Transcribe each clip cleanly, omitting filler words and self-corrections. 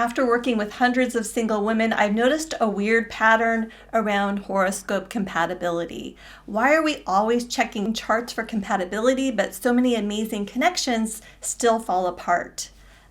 After working with hundreds of single women, I've noticed a weird pattern around horoscope compatibility. Why are we always checking charts for compatibility, but so many amazing connections still fall apart?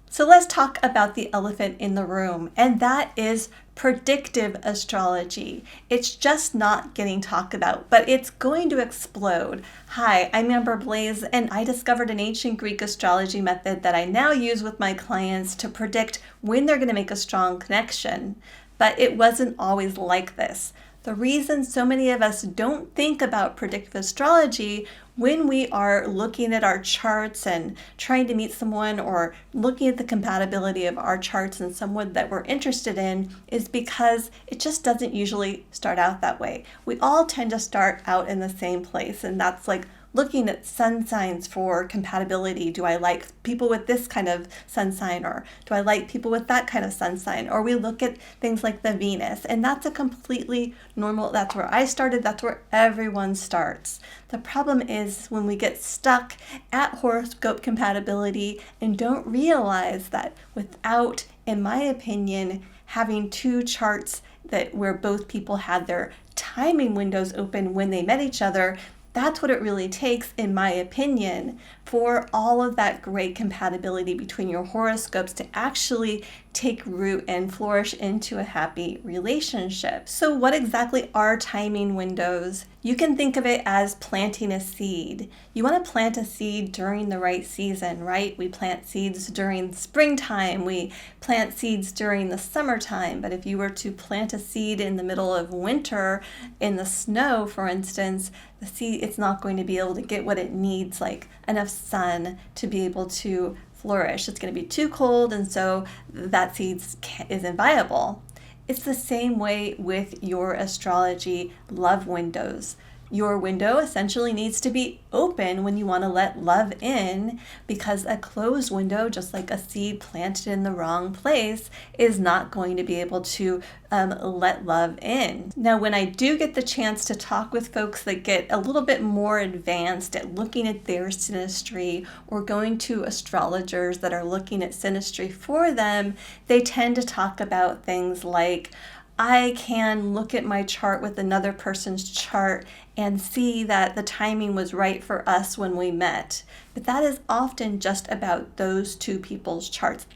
So let's talk about the elephant in the room, and that is predictive astrology. It's just not getting talked about, but it's going to explode. Hi, I'm Amber Blaze, and I discovered an ancient Greek astrology method that I now use with my clients to predict when they're going to make a strong connection. But it wasn't always like this. The reason so many of us don't think about predictive astrology when we are looking at our charts and trying to meet someone or looking at the compatibility of our charts and someone that we're interested in is because it just doesn't usually start out that way. We all tend to start out in the same place, and that's like looking at sun signs for compatibility. Do I like people with this kind of sun sign, or do I like people with that kind of sun sign? Or we look at things like the Venus, and that's a completely normal, that's where I started, that's where everyone starts. The problem is when we get stuck at horoscope compatibility and don't realize that without, in my opinion, having two charts that where both people had their timing windows open when they met each other, that's what it really takes, in my opinion, for all of that great compatibility between your horoscopes to actually take root and flourish into a happy relationship. So what exactly are timing windows? You can think of it as planting a seed. You want to plant a seed during the right season, right? We plant seeds during springtime. We plant seeds during the summertime. But if you were to plant a seed in the middle of winter in the snow, for instance, the seed, it's not going to be able to get what it needs, like enough sun to be able to flourish. It's going to be too cold, and so that seed isn't viable. It's the same way with your astrology love windows. Your window essentially needs to be open when you want to let love in, because a closed window, just like a seed planted in the wrong place, is not going to be able to let love in. Now, when I do get the chance to talk with folks that get a little bit more advanced at looking at their synastry or going to astrologers that are looking at synastry for them, they tend to talk about things like, I can look at my chart with another person's chart and see that the timing was right for us when we met. But that is often just about those two people's charts,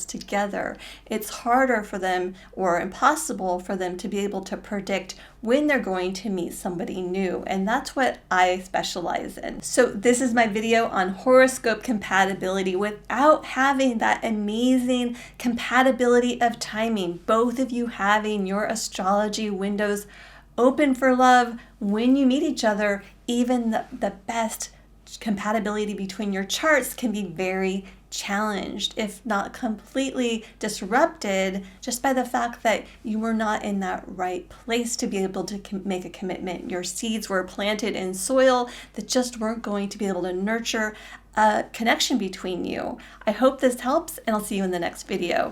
together. It's harder for them, or impossible for them, to be able to predict when they're going to meet somebody new. And that's what I specialize in. So this is my video on horoscope compatibility without having that amazing compatibility of timing. Both of you having your astrology windows open for love when you meet each other. Even the best compatibility between your charts can be very challenged, if not completely disrupted, just by the fact that you were not in that right place to be able to make a commitment. Your seeds were planted in soil that just weren't going to be able to nurture a connection between you. I hope this helps, and I'll see you in the next video.